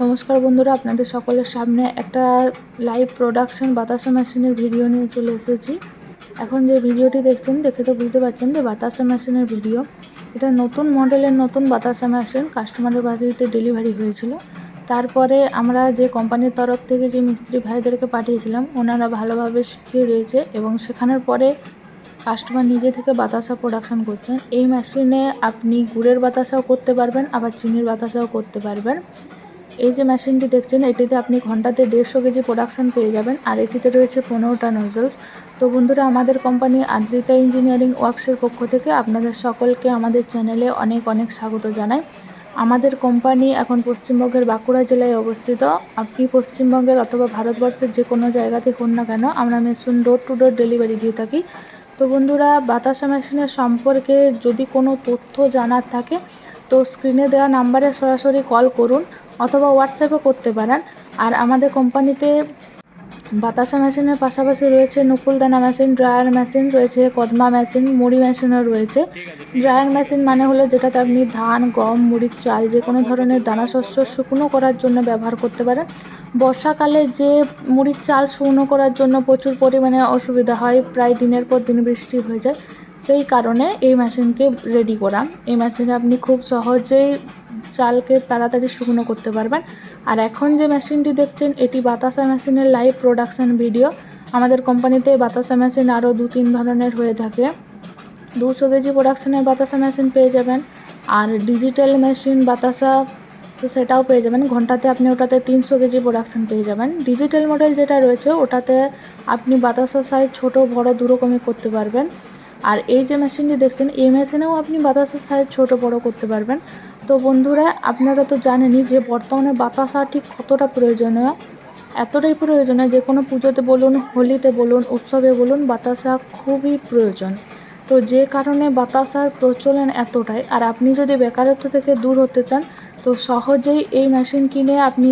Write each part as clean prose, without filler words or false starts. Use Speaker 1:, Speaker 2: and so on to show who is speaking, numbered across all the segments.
Speaker 1: নমস্কার বন্ধুরা, আপনাদের সকলের সামনে একটা লাইভ প্রোডাকশন বাতাসা মেশিনের ভিডিও নিয়ে চলে এসেছি। এখন যে ভিডিওটি দেখছেন দেখে তো বুঝতে পারছেন যে বাতাসা মেশিনের ভিডিও। এটা নতুন মডেলের নতুন বাতাসা মেশিন কাস্টমারের বাড়িতে ডেলিভারি হয়েছিল। তারপরে আমরা যে কোম্পানির তরফ থেকে যে মিস্ত্রি ভাইদেরকে পাঠিয়েছিলাম ওনারা ভালোভাবে শিখিয়ে দিয়েছে এবং শেখানোর পরে কাস্টমার নিজে থেকে বাতাসা প্রোডাকশন করছেন। এই মেশিনে আপনি গুড়ের বাতাসাও করতে পারবেন, আবার চিনির বাতাসাও করতে পারবেন। এই যে মেশিনটি দেখছেন এটিতে আপনি ঘন্টাতে 150 কেজি প্রোডাকশান পেয়ে যাবেন, আর এটিতে রয়েছে 15টা নজলস। তো বন্ধুরা, আমাদের কোম্পানি আদ্রিতা ইঞ্জিনিয়ারিং ওয়ার্কসের পক্ষ থেকে আপনাদের সকলকে আমাদের চ্যানেলে অনেক অনেক স্বাগত জানাই। আমাদের কোম্পানি এখন পশ্চিমবঙ্গের বাঁকুড়া জেলায় অবস্থিত। আপনি পশ্চিমবঙ্গের অথবা ভারতবর্ষের যে কোনো জায়গাতে হন না কেন, আমরা machine door to door delivery দিয়ে থাকি। তো বন্ধুরা, বাতাসা মেশিনের সম্পর্কে যদি কোনো তথ্য জানার থাকে তো স্ক্রিনে দেওয়া নাম্বারে সরাসরি কল করুন অথবা হোয়াটসঅ্যাপও করতে পারেন। আর আমাদের কোম্পানিতে বাতাসা মেশিনের পাশাপাশি রয়েছে নকুলদানা মেশিন, ড্রায়ার মেশিন রয়েছে, কদমা মেশিন, মুড়ি মেশিনও রয়েছে। ড্রায়ার মেশিন মানে হলো যেটাতে আপনি ধান, গম, মুড়ির চাল যে কোনো ধরনের দানা শস্য শুকনো করার জন্য ব্যবহার করতে পারেন। বর্ষাকালে যে মুড়ির চাল শুকনো করার জন্য প্রচুর পরিমাণে অসুবিধা হয়, প্রায় দিনের পর দিন বৃষ্টি হয়ে যায়, সেই কারণে এই মেশিনকে রেডি করা। এই মেশিনে আপনি খুব সহজেই চালকে তাড়াতাড়ি শুকনো করতে পারবেন। আর এখন যে মেশিনটি দেখছেন এটি বাতাসা মেশিনের লাইভ প্রোডাকশান ভিডিও। আমাদের কোম্পানিতে বাতাসা মেশিন আরও 2-3 ধরনের হয়ে থাকে। 200 কেজি প্রোডাকশানের বাতাসা মেশিন পেয়ে যাবেন, আর ডিজিটাল মেশিন বাতাসা তো সেটাও পেয়ে যাবেন। ঘন্টাতে আপনি ওটাতে 300 কেজি প্রোডাকশান পেয়ে যাবেন। ডিজিটাল মডেল যেটা রয়েছে ওটাতে আপনি বাতাসা সাইজ ছোটো বড় দুরকমই করতে পারবেন। আর এই যে মেশিনটি দেখছেন এই মেশিনেও আপনি বাতাসার সাইজ ছোটো বড় করতে পারবেন। তো বন্ধুরা, আপনারা তো জানেনই যে বর্তমানে বাতাসা ঠিক কতটা প্রয়োজনীয়। এতটাই প্রয়োজনীয় যে কোনো পুজোতে বলুন, হোলিতে বলুন, উৎসবে বলুন, বাতাসা খুবই প্রয়োজন। তো যে কারণে বাতাসার প্রচলন এতটাই। আর আপনি যদি বেকারত্ব থেকে দূর হতে চান তো সহজেই এই মেশিন কিনে আপনি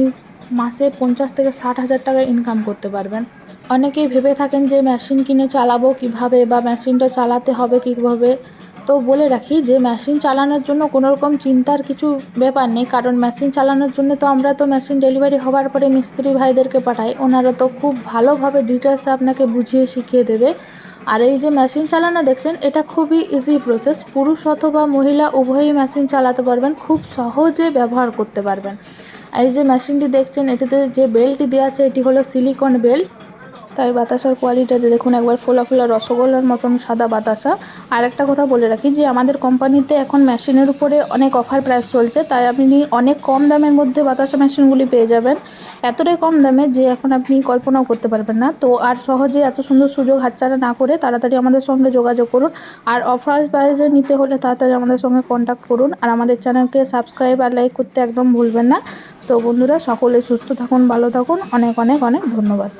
Speaker 1: মাসে 50 থেকে 60 হাজার টাকা ইনকাম করতে পারবেন। অনেকেই ভেবে থাকেন যে মেশিন কিনে চালাবো কিভাবে বা মেশিনটা চালাতে হবে কীভাবে। তো বলে রাখি যে মেশিন চালানোর জন্য কোনো রকম চিন্তার কিছু ব্যাপার নেই, কারণ মেশিন চালানোর জন্য তো আমরা তো মেশিন ডেলিভারি হওয়ার পরে মিস্ত্রি ভাইদেরকে পাঠাই, ওনারা তো খুব ভালোভাবে ডিটেলসে আপনাকে বুঝিয়ে শিখিয়ে দেবে। আর এই যে মেশিন চালানো দেখছেন এটা খুবই ইজি প্রসেস, পুরুষ অথবা মহিলা উভয়ই মেশিন চালাতে পারবেন, খুব সহজে ব্যবহার করতে পারবেন। আর এই যে মেশিনটি দেখছেন এটিতে যে বেল্টটি দেওয়া আছে এটি হলো সিলিকন বেল্ট। তাই বাতাসার কোয়ালিটিটা দেখুন, একবার ফোলা ফোলা রসগোল্লার মতন সাদা বাতাসা। আর একটা কথা বলে রাখি যে আমাদের কোম্পানিতে এখন মেশিনের উপরে অনেক অফার প্রাইস চলছে, তাই আপনি অনেক কম দামের মধ্যে বাতাসা মেশিনগুলি পেয়ে যাবেন। এতটাই কম দামে যে এখন আপনি কল্পনাও করতে পারবেন না। তো আর সহজে এত সুন্দর সুযোগ হাতছাড়া না করে তাড়াতাড়ি আমাদের সঙ্গে যোগাযোগ করুন। আর অফার প্রাইসে নিতে হলে তাড়াতাড়ি আমাদের সঙ্গে কন্ট্যাক্ট করুন। আর আমাদের চ্যানেলকে সাবস্ক্রাইব আর লাইক করতে একদম ভুলবেন না। তো বন্ধুরা, সকলে সুস্থ থাকুন, ভালো থাকুন, অনেক অনেক অনেক ধন্যবাদ।